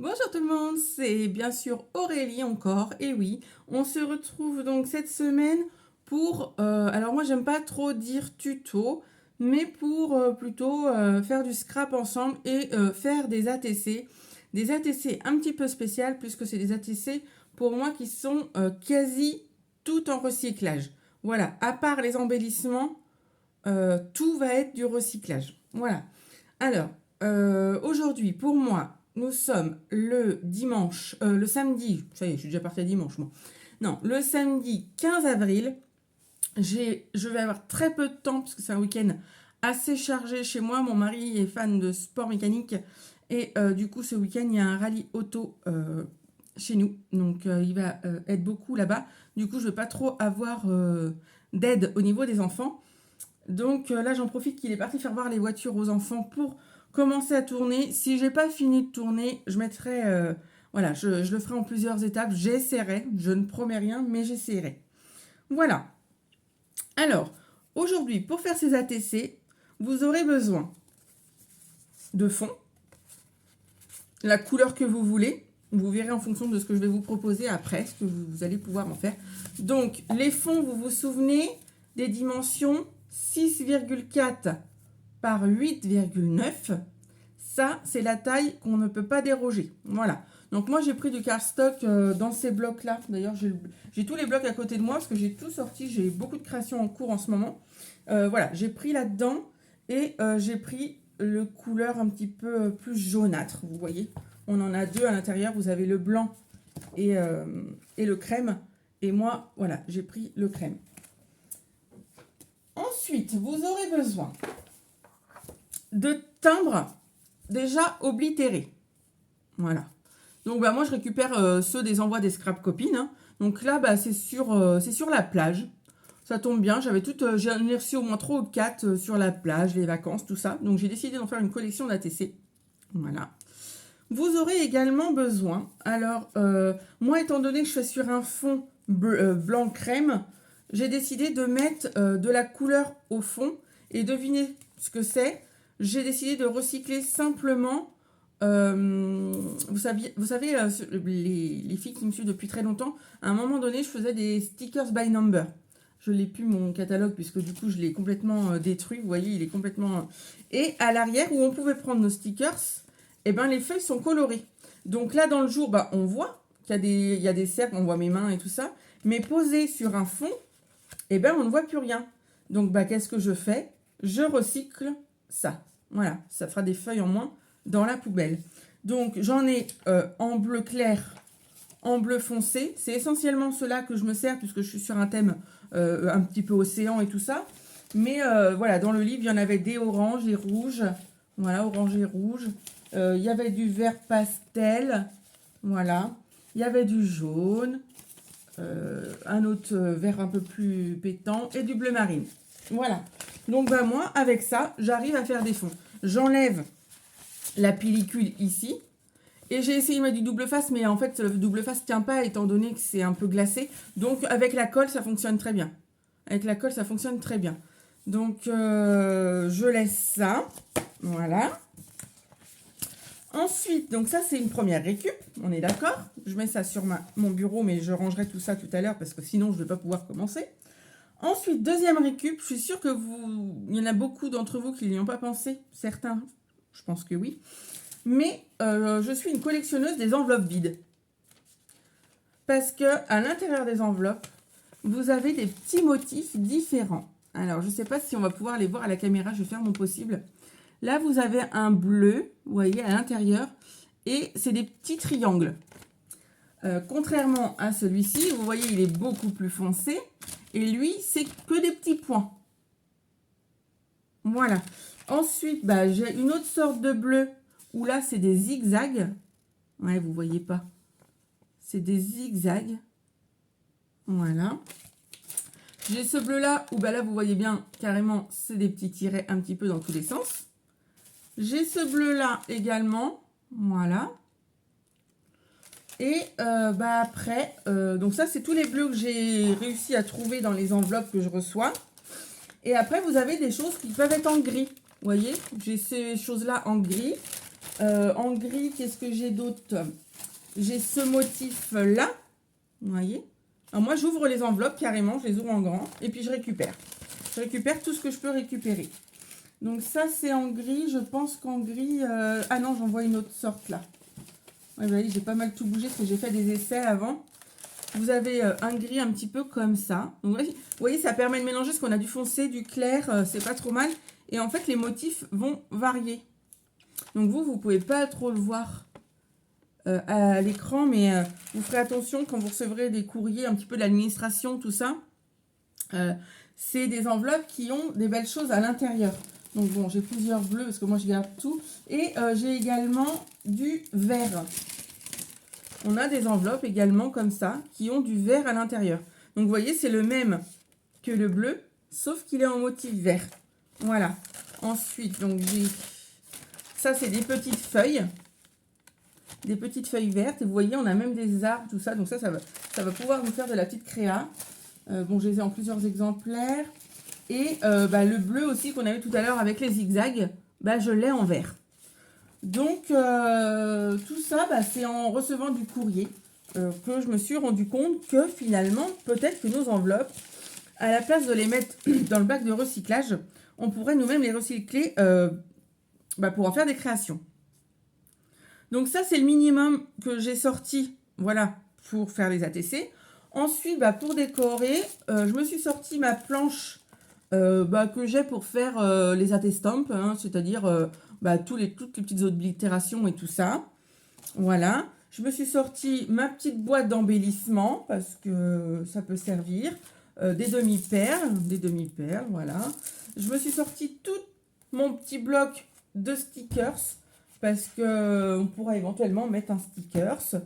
Bonjour tout le monde, c'est bien sûr Aurélie encore, et oui, on se retrouve donc cette semaine pour, alors moi j'aime pas trop dire tuto, mais pour plutôt faire du scrap ensemble et faire des ATC un petit peu spéciales puisque c'est des ATC pour moi qui sont quasi tout en recyclage. Voilà, à part les embellissements, tout va être du recyclage. Voilà. Alors, aujourd'hui, pour moi, nous sommes le samedi, ça y est, je suis déjà partie à dimanche, moi. Non, le samedi 15 avril, je vais avoir très peu de temps, parce que c'est un week-end assez chargé chez moi. Mon mari est fan de sport mécanique, et du coup, ce week-end, il y a un rallye auto chez nous, donc il va être beaucoup là-bas. Du coup, je ne vais pas trop avoir d'aide au niveau des enfants. Donc là, j'en profite qu'il est parti faire voir les voitures aux enfants pour commencer à tourner. Si j'ai pas fini de tourner, je mettrai, voilà, je le ferai en plusieurs étapes. J'essaierai, je ne promets rien, mais j'essaierai. Voilà. Alors, aujourd'hui, pour faire ces ATC, vous aurez besoin de fond, la couleur que vous voulez. Vous verrez en fonction de ce que je vais vous proposer après, ce que vous allez pouvoir en faire. Donc, les fonds, vous vous souvenez des dimensions 6,4 par 8,9. Ça, c'est la taille qu'on ne peut pas déroger. Voilà. Donc moi, j'ai pris du cardstock dans ces blocs-là. D'ailleurs, j'ai tous les blocs à côté de moi parce que j'ai tout sorti. J'ai beaucoup de créations en cours en ce moment. Voilà, j'ai pris là-dedans et j'ai pris le couleur un petit peu plus jaunâtre. Vous voyez, on en a deux à l'intérieur. Vous avez le blanc et le crème. Et moi, voilà, j'ai pris le crème. Ensuite, vous aurez besoin de timbres déjà oblitérés. Voilà. Donc bah, moi je récupère ceux des envois des scrap copines. Hein. Donc là c'est sur la plage. Ça tombe bien, j'en ai reçu au moins 3 ou 4 sur la plage, les vacances, tout ça. Donc j'ai décidé d'en faire une collection d'ATC. Voilà. Vous aurez également besoin, alors moi étant donné que je fais sur un fond blanc crème, j'ai décidé de mettre de la couleur au fond et devinez ce que c'est. J'ai décidé de recycler simplement, vous savez, les filles qui me suivent depuis très longtemps, à un moment donné, je faisais des stickers by number. Je l'ai plus mon catalogue puisque du coup, je l'ai complètement détruit. Vous voyez, il est complètement... Et à l'arrière, où on pouvait prendre nos stickers, eh ben, les feuilles sont colorées. Donc là, dans le jour, bah, on voit qu'il y a des cercles, on voit mes mains et tout ça. Mais posé sur un fond, eh ben, on ne voit plus rien. Donc, bah, qu'est-ce que je fais? Je recycle ça. Voilà, ça fera des feuilles en moins dans la poubelle. Donc, j'en ai en bleu clair, en bleu foncé. C'est essentiellement cela que je me sers puisque je suis sur un thème un petit peu océan et tout ça. Mais voilà, dans le livre, il y en avait des oranges et rouges. Voilà, orange et rouge. Il y avait du vert pastel. Voilà. Il y avait du jaune. Un autre vert un peu plus pétant. Et du bleu marine. Voilà. Donc, bah, moi, avec ça, j'arrive à faire des fonds. J'enlève la pellicule ici. Et j'ai essayé de mettre du double face, mais en fait, le double face ne tient pas étant donné que c'est un peu glacé. Donc, avec la colle, ça fonctionne très bien. Avec la colle, ça fonctionne très bien. Donc, je laisse ça. Voilà. Ensuite, donc ça, c'est une première récup. On est d'accord? Je mets ça sur mon bureau, mais je rangerai tout ça tout à l'heure parce que sinon, je ne vais pas pouvoir commencer. Ensuite, deuxième récup. Je suis sûre que il y en a beaucoup d'entre vous qui n'y ont pas pensé. Certains, je pense que oui. Mais je suis une collectionneuse des enveloppes vides. Parce que à l'intérieur des enveloppes, vous avez des petits motifs différents. Alors, je ne sais pas si on va pouvoir les voir à la caméra. Je vais faire mon possible. Là, vous avez un bleu, vous voyez, à l'intérieur. Et c'est des petits triangles. Contrairement à celui-ci, vous voyez, il est beaucoup plus foncé. Et lui, c'est que des petits points. Voilà. Ensuite, bah, j'ai une autre sorte de bleu où là, c'est des zigzags. Ouais, vous voyez pas. C'est des zigzags. Voilà. J'ai ce bleu-là où bah, là, vous voyez bien, carrément, c'est des petits tirets un petit peu dans tous les sens. J'ai ce bleu-là également. Voilà. Et bah, après, donc ça, c'est tous les bleus que j'ai réussi à trouver dans les enveloppes que je reçois. Et après, vous avez des choses qui peuvent être en gris. Vous voyez, j'ai ces choses-là en gris. En gris, qu'est-ce que j'ai d'autre? J'ai ce motif-là, vous voyez. Alors moi, j'ouvre les enveloppes carrément, je les ouvre en grand, et puis je récupère. Je récupère tout ce que je peux récupérer. Donc ça, c'est en gris. Je pense qu'en gris... Ah non, j'en vois une autre sorte là. Ouais, vous voyez, j'ai pas mal tout bougé parce que j'ai fait des essais avant. Vous avez un gris un petit peu comme ça. Donc, vous voyez, ça permet de mélanger ce qu'on a du foncé, du clair. C'est pas trop mal. Et en fait, les motifs vont varier. Donc vous pouvez pas trop le voir à l'écran. Mais vous ferez attention quand vous recevrez des courriers un petit peu de l'administration, tout ça. C'est des enveloppes qui ont des belles choses à l'intérieur. Donc bon, j'ai plusieurs bleus parce que moi je garde tout. Et j'ai également du vert. On a des enveloppes également comme ça qui ont du vert à l'intérieur. Donc vous voyez, c'est le même que le bleu, sauf qu'il est en motif vert. Voilà. Ensuite, donc j'ai... Ça, c'est des petites feuilles. Des petites feuilles vertes. Et vous voyez, on a même des arbres, tout ça. Donc ça va pouvoir nous faire de la petite créa. Bon, je les ai en plusieurs exemplaires. Et le bleu aussi qu'on avait tout à l'heure avec les zigzags, je l'ai en vert. Donc, tout ça, c'est en recevant du courrier que je me suis rendu compte que finalement, peut-être que nos enveloppes, à la place de les mettre dans le bac de recyclage, on pourrait nous-mêmes les recycler pour en faire des créations. Donc ça, c'est le minimum que j'ai sorti, voilà, pour faire les ATC. Ensuite, pour décorer, je me suis sorti ma planche que j'ai pour faire les AT-stamps, hein, c'est-à-dire toutes les petites oblitérations et tout ça. Voilà. Je me suis sorti ma petite boîte d'embellissement parce que ça peut servir. Des demi-perles, voilà. Je me suis sorti tout mon petit bloc de stickers parce que on pourra éventuellement mettre un stickers.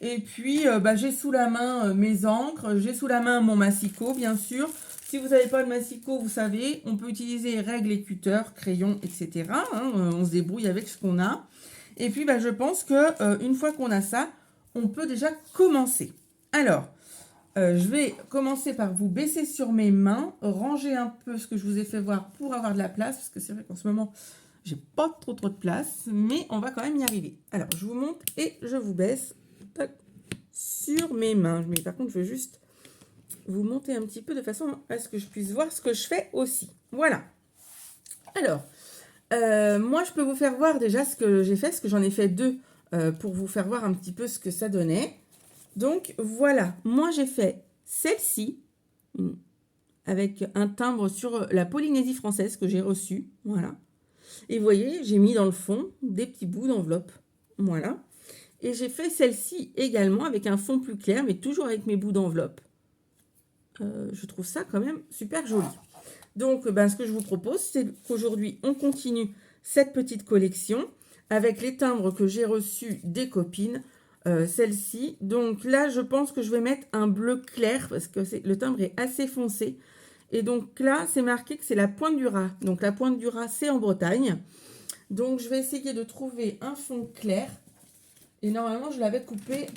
Et puis, j'ai sous la main mes encres, j'ai sous la main mon massicot, bien sûr. Si vous n'avez pas de massicot, vous savez, on peut utiliser règles et cutter, crayons, etc. Hein, on se débrouille avec ce qu'on a. Et puis, je pense que une fois qu'on a ça, on peut déjà commencer. Alors, je vais commencer par vous baisser sur mes mains, ranger un peu ce que je vous ai fait voir pour avoir de la place, parce que c'est vrai qu'en ce moment, j'ai pas trop de place, mais on va quand même y arriver. Alors, je vous monte et je vous baisse sur mes mains. Mais par contre, je veux juste vous monter un petit peu de façon à ce que je puisse voir ce que je fais aussi. Voilà. Alors, moi, je peux vous faire voir déjà ce que j'ai fait, parce que j'en ai fait deux pour vous faire voir un petit peu ce que ça donnait. Donc, voilà. Moi, j'ai fait celle-ci avec un timbre sur la Polynésie française que j'ai reçu. Voilà. Et vous voyez, j'ai mis dans le fond des petits bouts d'enveloppe. Voilà. Et j'ai fait celle-ci également avec un fond plus clair, mais toujours avec mes bouts d'enveloppe. Je trouve ça quand même super joli. Donc, ce que je vous propose, c'est qu'aujourd'hui, on continue cette petite collection avec les timbres que j'ai reçus des copines, celle-ci. Donc là, je pense que je vais mettre un bleu clair parce que le timbre est assez foncé. Et donc là, c'est marqué que c'est la Pointe du Raz. Donc la Pointe du Raz, c'est en Bretagne. Donc je vais essayer de trouver un fond clair. Et normalement, je l'avais coupé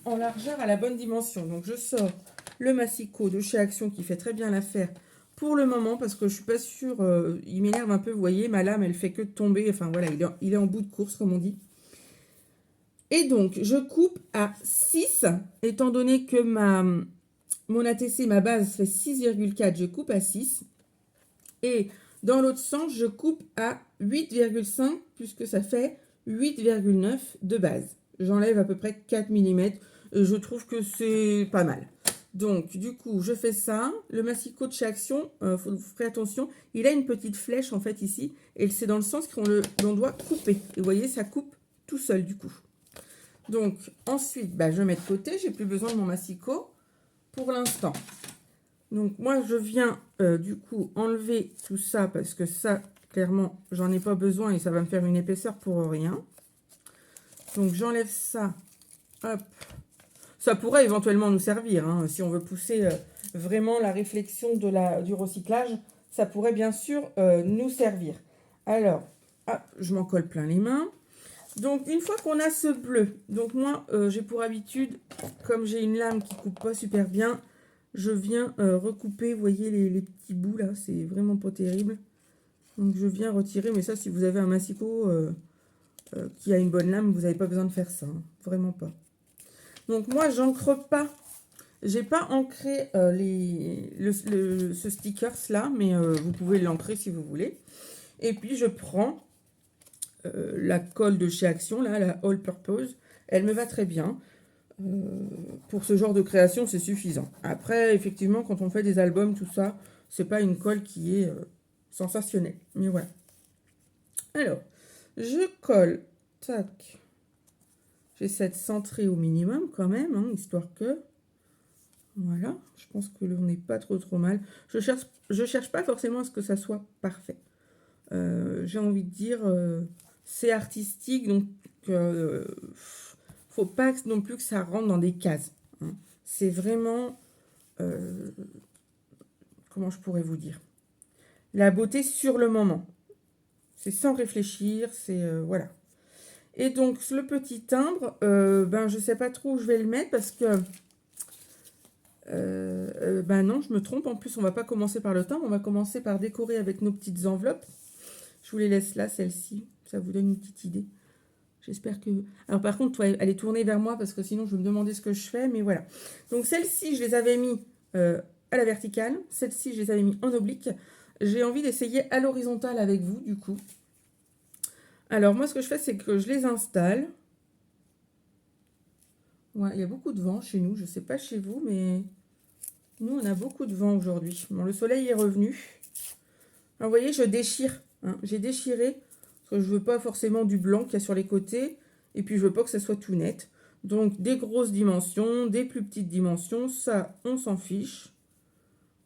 en largeur à la bonne dimension. Donc je sors le massicot de chez Action qui fait très bien l'affaire pour le moment parce que je suis pas sûre, il m'énerve un peu, vous voyez, ma lame elle fait que de tomber, enfin voilà, il est en bout de course comme on dit. Et donc je coupe à 6, étant donné que mon ATC, ma base fait 6,4, je coupe à 6. Et dans l'autre sens, je coupe à 8,5 puisque ça fait 8,9 de base. J'enlève à peu près 4 mm. Je trouve que c'est pas mal. Donc, du coup, je fais ça. Le massicot de chez Action, vous ferez attention, il a une petite flèche en fait ici. Et c'est dans le sens qu'on doit couper. Et vous voyez, ça coupe tout seul du coup. Donc, ensuite, je mets de côté. J'ai plus besoin de mon massicot pour l'instant. Donc, moi, je viens du coup enlever tout ça parce que ça, clairement, j'en ai pas besoin et ça va me faire une épaisseur pour rien. Donc, j'enlève ça. Hop. Ça pourrait éventuellement nous servir, hein, si on veut pousser vraiment la réflexion du recyclage. Ça pourrait bien sûr nous servir. Alors, hop, je m'en colle plein les mains. Donc, une fois qu'on a ce bleu, donc moi, j'ai pour habitude, comme j'ai une lame qui coupe pas super bien, je viens recouper, vous voyez les petits bouts là, c'est vraiment pas terrible. Donc, je viens retirer, mais ça, si vous avez un massicot, qui a une bonne lame, vous n'avez pas besoin de faire ça, hein, vraiment pas. Donc moi, j'encre pas. J'ai pas ancré ce stickers là, mais vous pouvez l'ancrer si vous voulez. Et puis je prends la colle de chez Action, là, la All Purpose. Elle me va très bien. Pour ce genre de création, c'est suffisant. Après, effectivement, quand on fait des albums, tout ça, c'est pas une colle qui est sensationnelle. Mais voilà. Alors, je colle. Tac. J'essaie de centrer au minimum quand même, hein, histoire que... Voilà, je pense que l'on n'est pas trop mal. Je cherche pas forcément à ce que ça soit parfait. J'ai envie de dire, c'est artistique, donc faut pas non plus que ça rentre dans des cases, hein. C'est vraiment, comment je pourrais vous dire, la beauté sur le moment. C'est sans réfléchir, c'est voilà. Et donc le petit timbre, ben je sais pas trop où je vais le mettre parce que ben non, je me trompe. En plus, on va pas commencer par le timbre, on va commencer par décorer avec nos petites enveloppes. Je vous les laisse là, celle-ci. Ça vous donne une petite idée. J'espère que... Alors par contre, elle est tournée vers moi parce que sinon, je vais me demander ce que je fais. Mais voilà. Donc celle-ci, je les avais mis à la verticale. Celle-ci, je les avais mis en oblique. J'ai envie d'essayer à l'horizontale avec vous, du coup. Alors moi, ce que je fais, c'est que je les installe. Ouais, il y a beaucoup de vent chez nous. Je ne sais pas chez vous, mais... Nous, on a beaucoup de vent aujourd'hui. Bon, le soleil est revenu. Alors, vous voyez, je déchire, hein. J'ai déchiré, parce que je veux pas forcément du blanc qu'il y a sur les côtés. Et puis, je veux pas que ça soit tout net. Donc, des grosses dimensions, des plus petites dimensions. Ça, on s'en fiche.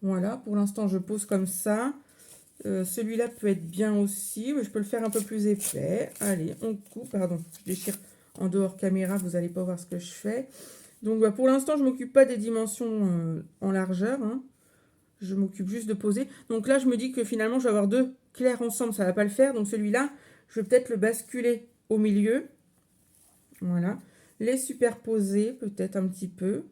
Voilà, pour l'instant, je pose comme ça. Celui-là peut être bien aussi, mais je peux le faire un peu plus épais. Allez, on coupe. Pardon, je déchire en dehors caméra. Vous n'allez pas voir ce que je fais. Donc, bah, pour l'instant, je ne m'occupe pas des dimensions en largeur, hein. Je m'occupe juste de poser. Donc là, je me dis que finalement, je vais avoir deux clairs ensemble. Ça ne va pas le faire. Donc celui-là, je vais peut-être le basculer au milieu. Voilà. Les superposer peut-être un petit peu.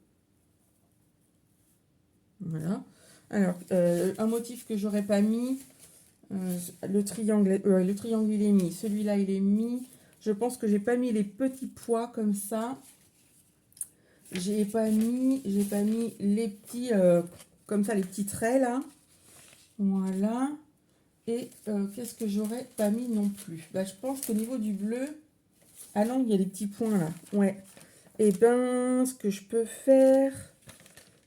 Voilà. Alors, un motif que j'aurais pas mis. Le triangle, il est mis. Celui-là, il est mis. Je pense que j'ai pas mis les petits pois comme ça. J'ai pas mis les petits, comme ça, les petits traits là. Voilà. Et qu'est-ce que j'aurais pas mis non plus? Bah, je pense qu'au niveau du bleu, ah non, il y a des petits points là. Ouais. Et ben, ce que je peux faire,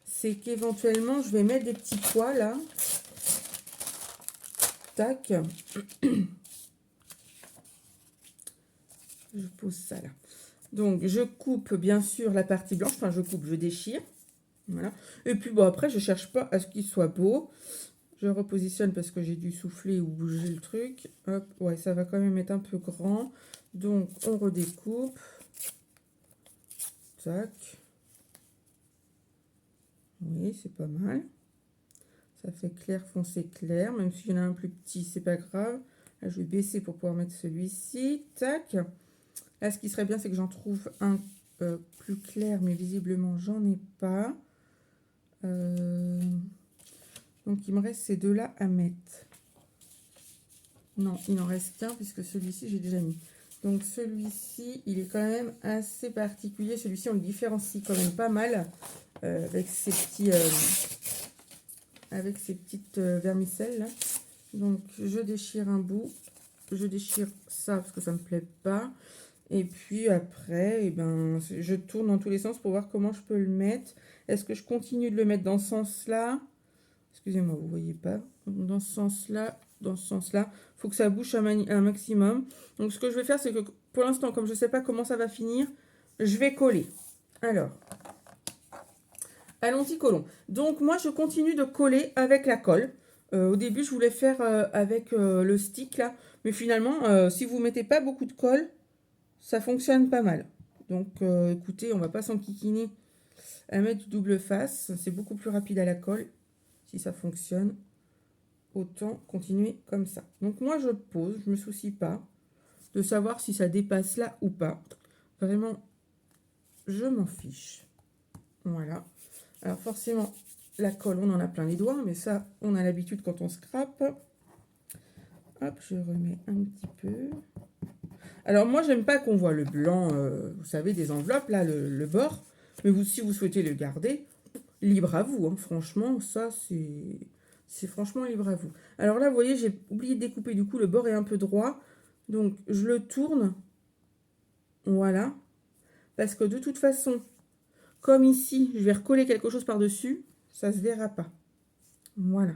c'est qu'éventuellement, je vais mettre des petits pois là. Tac. Je pose ça là. Donc, je coupe bien sûr la partie blanche. Enfin, je déchire. Voilà. Et puis, bon, après, je cherche pas à ce qu'il soit beau. Je repositionne parce que j'ai dû souffler ou bouger le truc. Hop, ouais, ça va quand même être un peu grand. Donc, on redécoupe. Tac. Oui, c'est pas mal. Ça fait clair, foncé, clair. Même s'il y en a un plus petit, c'est pas grave. Là, je vais baisser pour pouvoir mettre celui-ci. Tac. Là, ce qui serait bien, c'est que j'en trouve un plus clair, mais visiblement, j'en ai pas. Donc, il me reste ces deux-là à mettre. Non, il n'en reste qu'un, puisque celui-ci, j'ai déjà mis. Donc, celui-ci, il est quand même assez particulier. Celui-ci, on le différencie quand même pas mal avec ces petits... avec ces petites vermicelles là. Donc je déchire un bout, je déchire ça parce que ça me plaît pas, et puis après ben, je tourne dans tous les sens pour voir comment je peux le mettre. Est-ce que je continue de le mettre dans ce sens là? Excusez-moi, vous voyez pas, dans ce sens là, dans ce sens là, faut que ça bouge un maximum. Donc ce que je vais faire, c'est que pour l'instant, comme je sais pas comment ça va finir, je vais coller. Alors allons-y, collons. Donc, moi, je continue de coller avec la colle. Au début, je voulais faire avec le stick, là. Mais finalement, si vous ne mettez pas beaucoup de colle, ça fonctionne pas mal. Donc, écoutez, on va pas s'enquiquiner à mettre du double face. C'est beaucoup plus rapide à la colle. Si ça fonctionne, autant continuer comme ça. Donc, moi, je pose. Je ne me soucie pas de savoir si ça dépasse là ou pas. Vraiment, je m'en fiche. Voilà. Alors forcément, la colle, on en a plein les doigts, mais ça, on a l'habitude quand on scrape. Hop, je remets un petit peu. Alors moi, j'aime pas qu'on voit le blanc, vous savez, des enveloppes, là, le bord. Mais vous, si vous souhaitez le garder, libre à vous, hein. Franchement, ça, c'est franchement libre à vous. Alors là, vous voyez, j'ai oublié de découper, du coup, le bord est un peu droit. Donc, je le tourne, voilà. Parce que de toute façon, comme ici, je vais recoller quelque chose par-dessus, ça se verra pas. Voilà.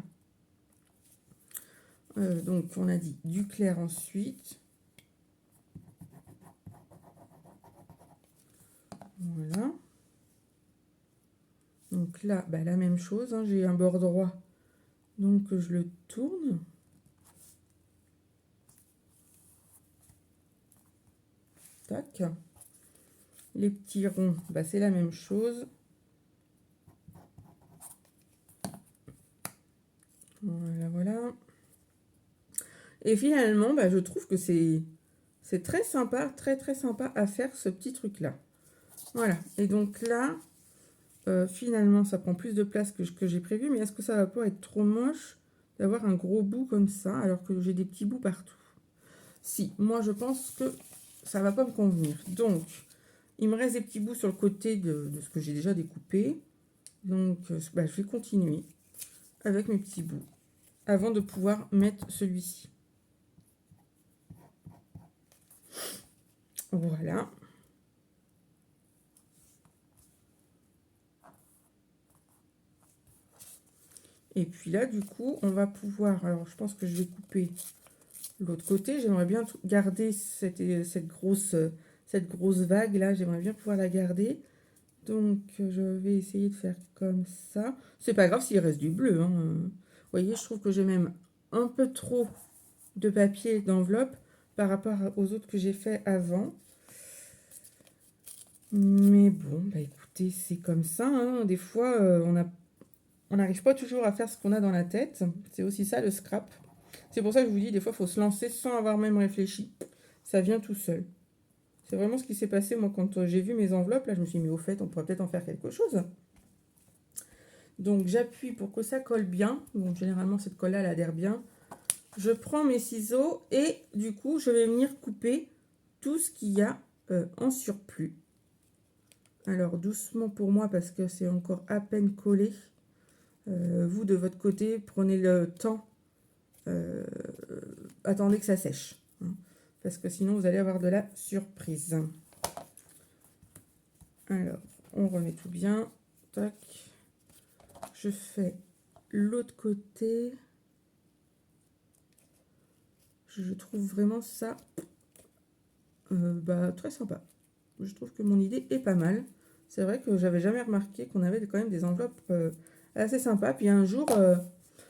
Donc, on a dit du clair ensuite. Voilà. Donc là, bah, la même chose, hein, j'ai un bord droit. Donc, je le tourne. Tac. Les petits ronds, bah, c'est la même chose. Voilà, voilà. Et finalement, bah, je trouve que c'est très sympa, très très sympa à faire ce petit truc-là. Voilà. Et donc là, finalement, ça prend plus de place que j'ai prévu. Mais est-ce que ça va pas être trop moche d'avoir un gros bout comme ça, alors que j'ai des petits bouts partout? Si, moi je pense que ça va pas me convenir. Donc, il me reste des petits bouts sur le côté de ce que j'ai déjà découpé. Donc, bah, je vais continuer avec mes petits bouts avant de pouvoir mettre celui-ci. Voilà. Et puis là, du coup, on va pouvoir... Alors, je pense que je vais couper l'autre côté. J'aimerais bien garder cette grosse vague là. J'aimerais bien pouvoir la garder. Donc, je vais essayer de faire comme ça. C'est pas grave s'il reste du bleu, hein. Vous voyez, je trouve que j'ai même un peu trop de papier d'enveloppe par rapport aux autres que j'ai fait avant. Mais bon, bah écoutez, c'est comme ça, hein. Des fois, on n'arrive pas toujours à faire ce qu'on a dans la tête. C'est aussi ça le scrap. C'est pour ça que je vous dis, des fois, il faut se lancer sans avoir même réfléchi. Ça vient tout seul. C'est vraiment ce qui s'est passé, moi, quand j'ai vu mes enveloppes. Là, je me suis dit, mais au fait, on pourrait peut-être en faire quelque chose. Donc, j'appuie pour que ça colle bien. Donc, généralement, cette colle-là, elle adhère bien. Je prends mes ciseaux et, du coup, je vais venir couper tout ce qu'il y a en surplus. Alors, doucement pour moi, parce que c'est encore à peine collé. Vous, de votre côté, prenez le temps. Attendez que ça sèche. Hein, parce que sinon, vous allez avoir de la surprise. Alors, on remet tout bien. Tac. Je fais l'autre côté. Je trouve vraiment ça bah, très sympa. Je trouve que mon idée est pas mal. C'est vrai que j'avais jamais remarqué qu'on avait quand même des enveloppes assez sympas. Puis un jour,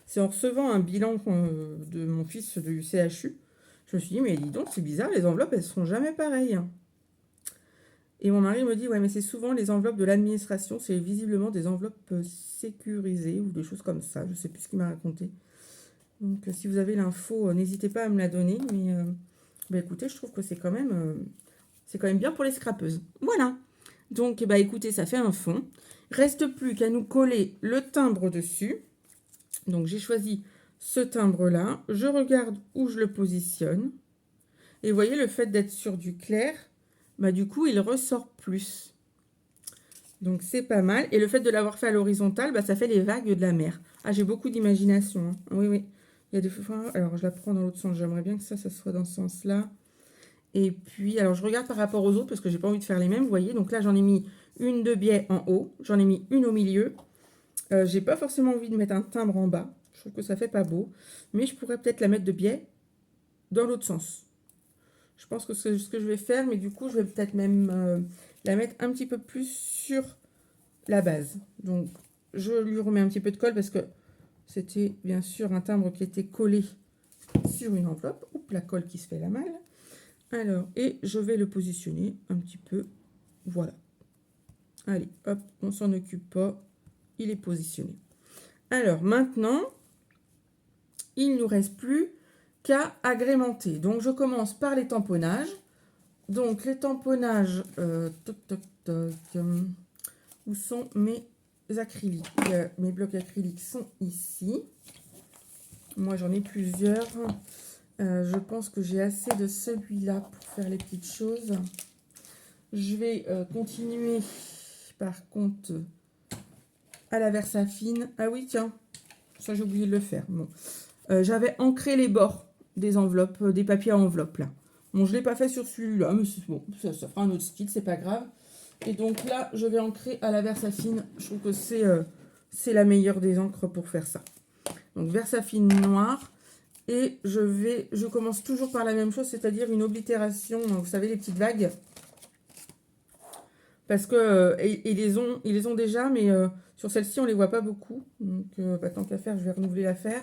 c'est en recevant un bilan de mon fils du CHU, je me suis dit, mais dis donc, c'est bizarre, les enveloppes, elles sont jamais pareilles. Et mon mari me dit, ouais, mais c'est souvent les enveloppes de l'administration, c'est visiblement des enveloppes sécurisées ou des choses comme ça. Je sais plus ce qu'il m'a raconté. Donc, si vous avez l'info, n'hésitez pas à me la donner. Mais bah, écoutez, je trouve que c'est quand même bien pour les scrapeuses. Voilà. Donc, bah, écoutez, ça fait un fond. Reste plus qu'à nous coller le timbre dessus. Donc, j'ai choisi ce timbre-là. Je regarde où je le positionne. Et vous voyez, le fait d'être sur du clair, bah, du coup, il ressort plus. Donc, c'est pas mal. Et le fait de l'avoir fait à l'horizontale, bah, ça fait les vagues de la mer. Ah, j'ai beaucoup d'imagination. Hein. Oui, oui. Il y a des fois... Alors, je la prends dans l'autre sens. J'aimerais bien que ça soit dans ce sens-là. Et puis, alors, je regarde par rapport aux autres parce que j'ai pas envie de faire les mêmes, vous voyez. Donc là, j'en ai mis une de biais en haut. J'en ai mis une au milieu. J'ai pas forcément envie de mettre un timbre en bas. Je trouve que ça fait pas beau. Mais je pourrais peut-être la mettre de biais dans l'autre sens. Je pense que c'est ce que je vais faire. Mais du coup, je vais peut-être même la mettre un petit peu plus sur la base. Donc, je lui remets un petit peu de colle parce que c'était bien sûr un timbre qui était collé sur une enveloppe. Oups, la colle qui se fait la malle. Alors, et je vais le positionner un petit peu. Voilà. Allez, hop, on s'en occupe pas. Il est positionné. Alors, maintenant, il ne nous reste plus qu'à agrémenter. Donc, je commence par les tamponnages. Donc, les tamponnages, toc, toc, toc, où sont mes acryliques? Mes blocs acryliques sont ici. Moi, j'en ai plusieurs. Je pense que j'ai assez de celui-là pour faire les petites choses. Je vais continuer par contre à la Versafine. Ah oui, tiens, ça j'ai oublié de le faire. Bon. J'avais ancré les bords des enveloppes, des papiers à enveloppe là. Bon, je ne l'ai pas fait sur celui-là, mais bon, ça fera un autre style, c'est pas grave. Et donc là, je vais ancrer à la Versafine. Je trouve que c'est la meilleure des encres pour faire ça. Donc Versafine noire. Et je commence toujours par la même chose, c'est-à-dire une oblitération, vous savez, les petites vagues. Parce que, ils les ont déjà, mais sur celle-ci, on ne les voit pas beaucoup. Donc, tant qu'à faire, je vais renouveler l'affaire.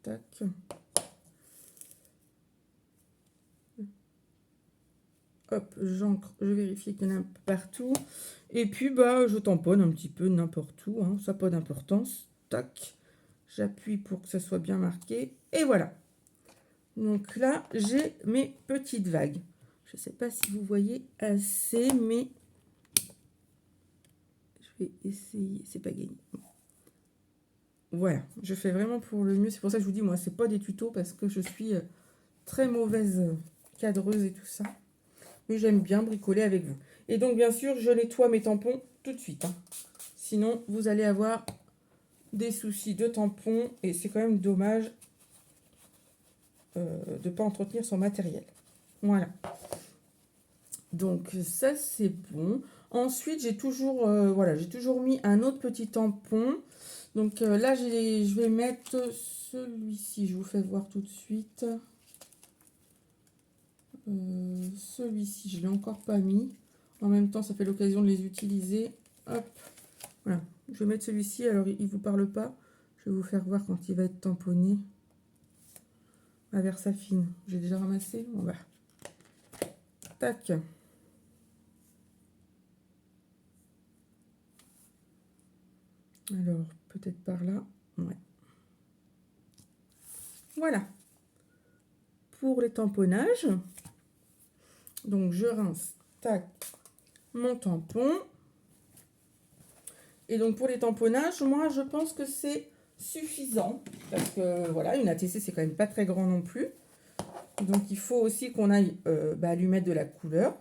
Tac. Hop, j'encre, je vérifie qu'il y en a un peu partout. Et puis, bah, je tamponne un petit peu n'importe où, hein, ça n'a pas d'importance. Tac. J'appuie pour que ça soit bien marqué. Et voilà. Donc là, j'ai mes petites vagues. Je ne sais pas si vous voyez assez, mais je vais essayer. C'est pas gagné. Voilà, je fais vraiment pour le mieux. C'est pour ça que je vous dis, moi, c'est pas des tutos parce que je suis très mauvaise cadreuse et tout ça. Mais j'aime bien bricoler avec vous. Et donc, bien sûr, je nettoie mes tampons tout de suite. Hein. Sinon, vous allez avoir des soucis de tampons et c'est quand même dommage de ne pas entretenir son matériel. Voilà. Donc ça c'est bon. Ensuite j'ai toujours voilà, j'ai toujours mis un autre petit tampon. Donc là je vais mettre celui-ci. Je vous fais voir tout de suite. Celui-ci je l'ai encore pas mis. En même temps ça fait l'occasion de les utiliser. Hop, voilà. Je vais mettre celui-ci. Alors il vous parle pas. Je vais vous faire voir quand il va être tamponné. À Versafine. J'ai déjà ramassé. On va. Tac. Alors, peut-être par là. Ouais. Voilà. Pour les tamponnages. Donc, je rince, tac, mon tampon. Et donc, pour les tamponnages, moi, je pense que c'est suffisant. Parce que, voilà, une ATC, c'est quand même pas très grand non plus. Donc, il faut aussi qu'on aille lui mettre de la couleur.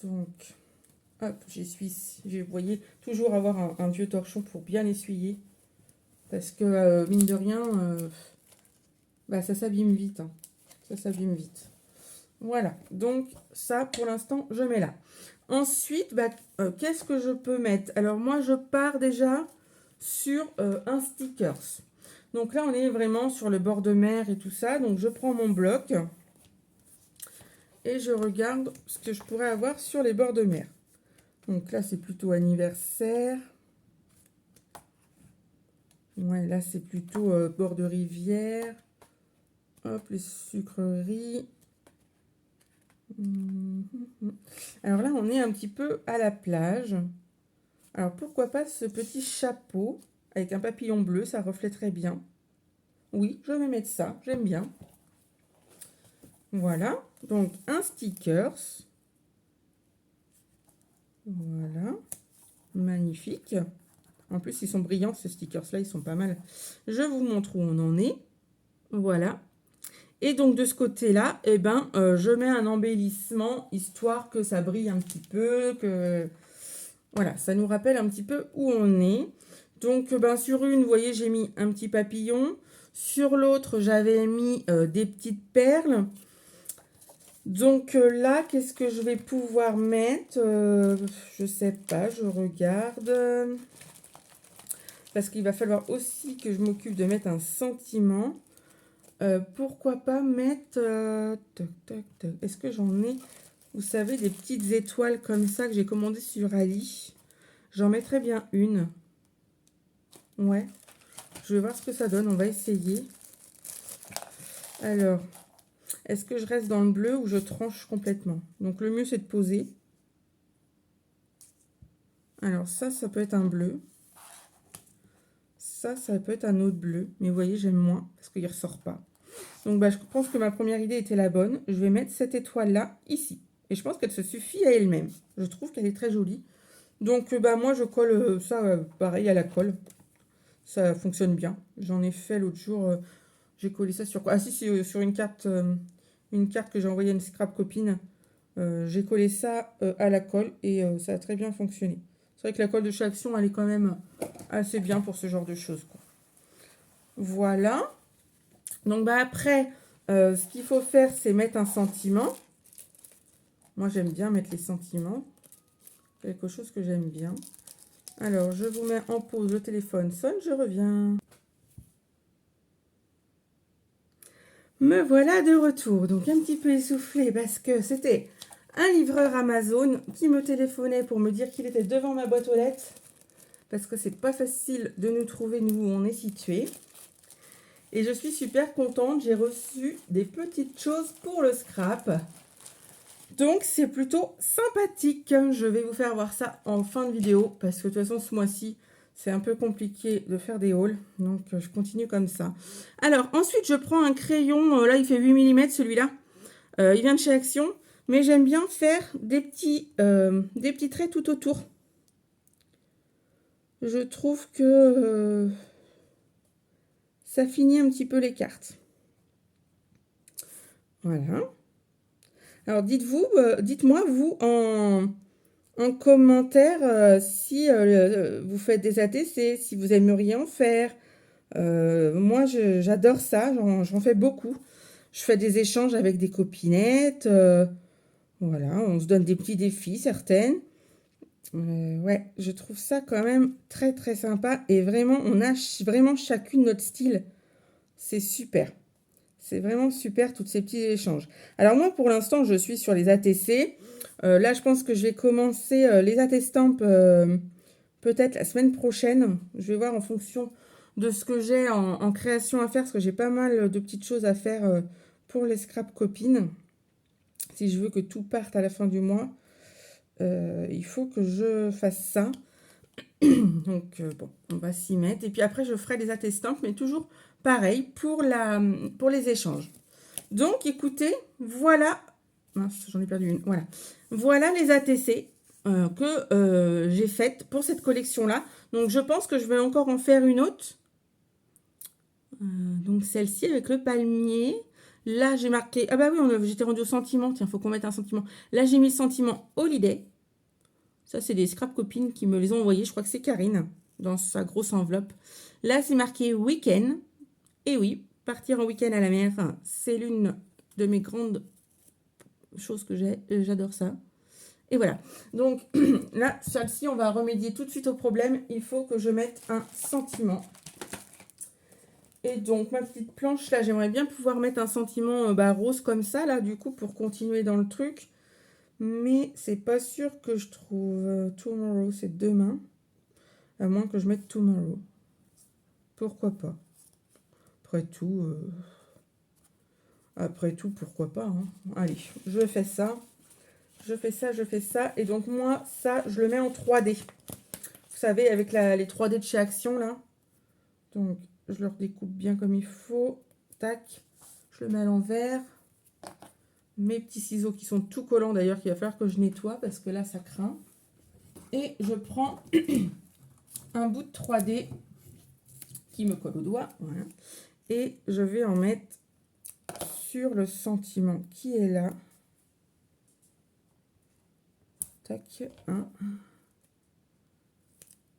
Donc, hop, j'essuie. Vous voyez, toujours avoir un vieux torchon pour bien essuyer. Parce que, mine de rien, ça s'abîme vite. Hein. Ça s'abîme vite. Voilà. Donc, ça, pour l'instant, je mets là. Ensuite, qu'est-ce que je peux mettre? Alors, moi, je pars déjà sur un stickers. Donc là, on est vraiment sur le bord de mer et tout ça. Donc, je prends mon bloc et je regarde ce que je pourrais avoir sur les bords de mer. Donc là, c'est plutôt anniversaire. Ouais, là, c'est plutôt bord de rivière. Hop, les sucreries. Alors là, on est un petit peu à la plage. Alors, pourquoi pas ce petit chapeau avec un papillon bleu, ça reflèterait bien. Oui, je vais mettre ça, j'aime bien. Voilà, donc un stickers. Voilà, magnifique. En plus, ils sont brillants, ces stickers-là, ils sont pas mal. Je vous montre où on en est. Voilà. Et donc, de ce côté-là, je mets un embellissement, histoire que ça brille un petit peu, que... Voilà, ça nous rappelle un petit peu où on est. Donc, sur une, vous voyez, j'ai mis un petit papillon. Sur l'autre, j'avais mis des petites perles. Donc là, qu'est-ce que je vais pouvoir mettre? Je sais pas, je regarde. Parce qu'il va falloir aussi que je m'occupe de mettre un sentiment. Pourquoi pas mettre... Est-ce que j'en ai, vous savez, des petites étoiles comme ça que j'ai commandées sur Ali? J'en mettrais bien une. Ouais. Je vais voir ce que ça donne. On va essayer. Alors, est-ce que je reste dans le bleu ou je tranche complètement? Donc, le mieux, c'est de poser. Alors, ça peut être un bleu. Ça peut être un autre bleu. Mais vous voyez, j'aime moins parce qu'il ne ressort pas. Donc, je pense que ma première idée était la bonne. Je vais mettre cette étoile-là, ici. Et je pense qu'elle se suffit à elle-même. Je trouve qu'elle est très jolie. Donc, moi, je colle ça, pareil, à la colle. ça fonctionne bien. J'en ai fait l'autre jour, j'ai collé ça sur quoi? Ah si, c'est sur une carte que j'ai envoyée à une scrap copine. J'ai collé ça à la colle et ça a très bien fonctionné. C'est vrai que la colle de chez Action, elle est quand même assez bien pour ce genre de choses, quoi. Voilà. Donc bah après, ce qu'il faut faire, c'est mettre un sentiment. Moi, j'aime bien mettre les sentiments. Quelque chose que j'aime bien. Alors, je vous mets en pause, le téléphone sonne, je reviens. Me voilà de retour, donc un petit peu essoufflée parce que c'était un livreur Amazon qui me téléphonait pour me dire qu'il était devant ma boîte aux lettres. Parce que c'est pas facile de nous trouver, nous, où on est situé. Et je suis super contente, j'ai reçu des petites choses pour le scrap. Donc c'est plutôt sympathique. Je vais vous faire voir ça en fin de vidéo parce que de toute façon ce mois-ci c'est un peu compliqué de faire des hauls. Donc je continue comme ça. Alors ensuite je prends un crayon, là il fait 8 mm celui-là. Il vient de chez Action. Mais j'aime bien faire des petits traits tout autour. Je trouve que ça finit un petit peu les cartes. Voilà. Alors dites-moi vous en commentaire si vous faites des ATC, si vous aimeriez en faire. Moi j'adore ça, j'en fais beaucoup. Je fais des échanges avec des copinettes. Voilà, on se donne des petits défis certaines. Ouais, je trouve ça quand même très très sympa. Et vraiment, on a vraiment chacune notre style. C'est super. C'est vraiment super, tous ces petits échanges. Alors moi, pour l'instant, je suis sur les ATC. Là, je pense que je vais commencer les AT-Stamp peut-être la semaine prochaine. Je vais voir en fonction de ce que j'ai en création à faire, parce que j'ai pas mal de petites choses à faire pour les scrap copines. Si je veux que tout parte à la fin du mois, il faut que je fasse ça. Donc, bon, on va s'y mettre. Et puis après, je ferai les AT-Stamp, mais toujours pareil pour les échanges. Donc, écoutez, voilà. Mince, j'en ai perdu une. Voilà. Voilà les ATC que j'ai faites pour cette collection-là. Donc, je pense que je vais encore en faire une autre. Donc, celle-ci avec le palmier. Là, j'ai marqué... Ah bah oui, j'étais rendue au sentiment. Tiens, il faut qu'on mette un sentiment. Là, j'ai mis le sentiment Holiday. Ça, c'est des scrap copines qui me les ont envoyés. Je crois que c'est Karine dans sa grosse enveloppe. Là, c'est marqué week-end. Et oui, partir en week-end à la mer, c'est l'une de mes grandes choses que j'ai. J'adore ça. Et voilà. Donc là, celle-ci, on va remédier tout de suite au problème. Il faut que je mette un sentiment. Et donc, ma petite planche, là, j'aimerais bien pouvoir mettre un sentiment rose comme ça, là, du coup, pour continuer dans le truc. Mais c'est pas sûr que je trouve. Tomorrow, c'est demain. À moins que je mette tomorrow. Pourquoi pas? Après tout, pourquoi pas, hein. Allez, je fais ça. Je fais ça, je fais ça. Et donc, moi, ça, je le mets en 3D. Vous savez, avec les 3D de chez Action, là. Donc, je le redécoupe bien comme il faut. Tac. Je le mets à l'envers. Mes petits ciseaux qui sont tout collants, d'ailleurs, qu'il va falloir que je nettoie parce que là, ça craint. Et je prends un bout de 3D qui me colle au doigt. Voilà. Et je vais en mettre sur le sentiment qui est là. Tac. 1,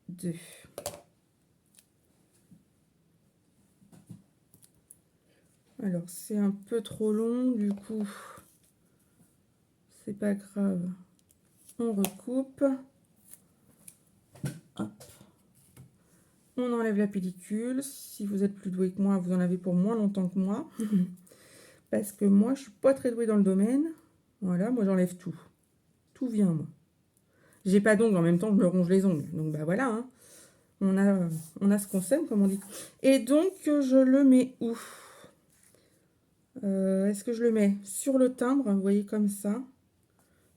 2. Alors, c'est un peu trop long, du coup, c'est pas grave. On recoupe. Hop. On enlève la pellicule. Si vous êtes plus doué que moi, vous en avez pour moins longtemps que moi. Parce que moi, je suis pas très douée dans le domaine. Voilà, moi, j'enlève tout. Tout vient, moi. J'ai pas d'ongles, en même temps, je me ronge les ongles. Donc, bah voilà, hein. On a ce qu'on sème, comme on dit. Et donc, je le mets où? Est-ce que je le mets sur le timbre? Vous voyez, comme ça.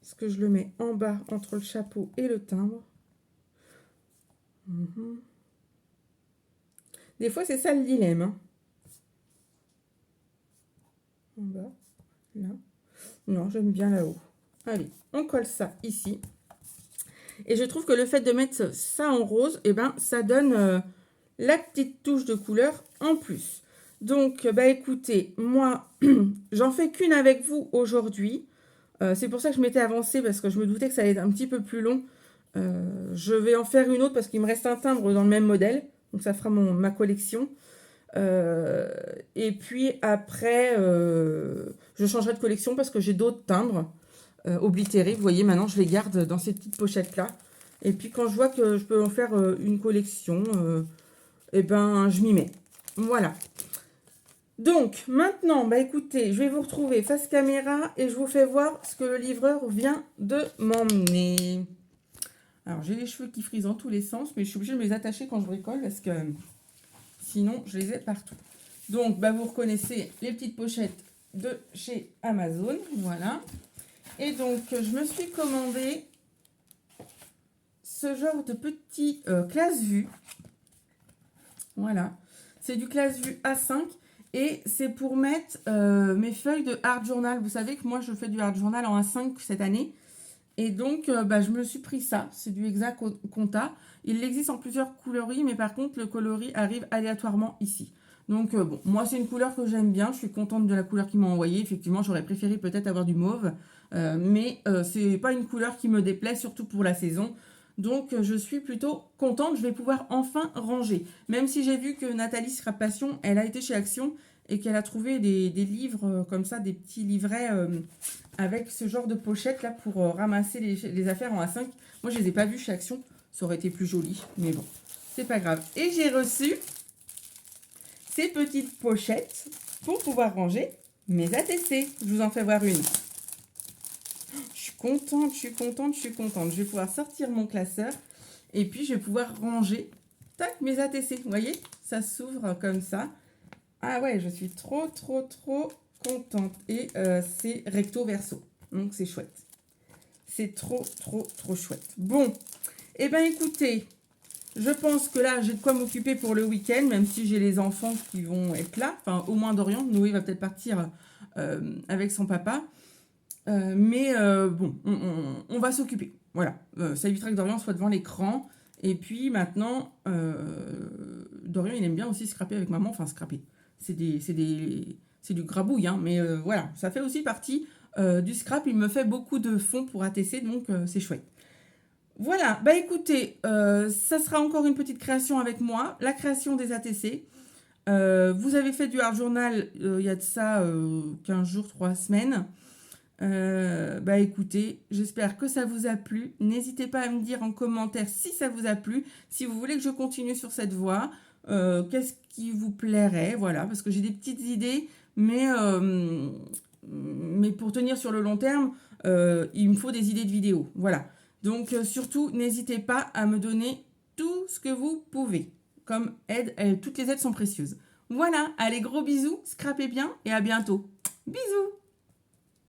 Est-ce que je le mets en bas, entre le chapeau et le timbre? Des fois, c'est ça le dilemme, hein. En bas, là. Non, j'aime bien là-haut. Allez, on colle ça ici. Et je trouve que le fait de mettre ça en rose, eh ben, ça donne la petite touche de couleur en plus. Donc, bah écoutez, moi, j'en fais qu'une avec vous aujourd'hui. C'est pour ça que je m'étais avancée, parce que je me doutais que ça allait être un petit peu plus long. Je vais en faire une autre, parce qu'il me reste un timbre dans le même modèle. Donc, ça fera ma collection. Et puis après, je changerai de collection, parce que j'ai d'autres timbres oblitérés. Vous voyez, maintenant, je les garde dans ces petites pochettes-là. Et puis, quand je vois que je peux en faire une collection, eh ben, je m'y mets. Voilà. Donc, maintenant, bah écoutez, je vais vous retrouver face caméra et je vous fais voir ce que le livreur vient de m'emmener. Alors, j'ai les cheveux qui frisent dans tous les sens, mais je suis obligée de me les attacher quand je bricole parce que sinon, je les ai partout. Donc, bah, vous reconnaissez les petites pochettes de chez Amazon. Voilà. Et donc, je me suis commandé ce genre de petit classe-vue. Voilà. C'est du classe-vue A5. Et c'est pour mettre mes feuilles de Art Journal. Vous savez que moi, je fais du Art Journal en A5 cette année. Et donc, je me suis pris ça. C'est du Exact Conta. Il existe en plusieurs coloris, mais par contre, le coloris arrive aléatoirement ici. Donc, bon, moi, c'est une couleur que j'aime bien. Je suis contente de la couleur qu'ils m'ont envoyée. Effectivement, j'aurais préféré peut-être avoir du mauve. Mais c'est pas une couleur qui me déplaît, surtout pour la saison. Donc, je suis plutôt contente. Je vais pouvoir enfin ranger. Même si j'ai vu que Nathalie Scrap Passion, elle a été chez Action et qu'elle a trouvé des livres comme ça, des petits livrets avec ce genre de pochette là pour ramasser les affaires en A5. Moi, je les ai pas vus chez Action. Ça aurait été plus joli. Mais bon, c'est pas grave. Et j'ai reçu ces petites pochettes pour pouvoir ranger mes ATC. Je vous en fais voir une. Je suis contente, je suis contente, je suis contente. Je vais pouvoir sortir mon classeur et puis je vais pouvoir ranger tac, mes ATC. Vous voyez, ça s'ouvre comme ça. Ah ouais, je suis trop, trop, trop contente. Et c'est recto verso. Donc c'est chouette. C'est trop, trop, trop chouette. Bon, eh bien écoutez, je pense que là, j'ai de quoi m'occuper pour le week-end, même si j'ai les enfants qui vont être là. Enfin, au moins Dorian. Noé va peut-être partir avec son papa. Mais bon, on va s'occuper. Voilà. Ça évitera que Dorian soit devant l'écran. Et puis maintenant, Dorian, il aime bien aussi scraper avec maman. Enfin, scraper. C'est du grabouille, hein, mais voilà. Ça fait aussi partie du scrap. Il me fait beaucoup de fonds pour ATC, donc c'est chouette. Voilà. Bah écoutez, ça sera encore une petite création avec moi. La création des ATC. Vous avez fait du Art Journal il y a de ça 15 jours, 3 semaines. Bah écoutez, j'espère que ça vous a plu. N'hésitez pas à me dire en commentaire si ça vous a plu, si vous voulez que je continue sur cette voie, qu'est-ce qui vous plairait, voilà, parce que j'ai des petites idées, mais pour tenir sur le long terme, il me faut des idées de vidéos, voilà. Donc surtout, n'hésitez pas à me donner tout ce que vous pouvez, comme aide, toutes les aides sont précieuses. Voilà, allez, gros bisous, scrapez bien et à bientôt. Bisous!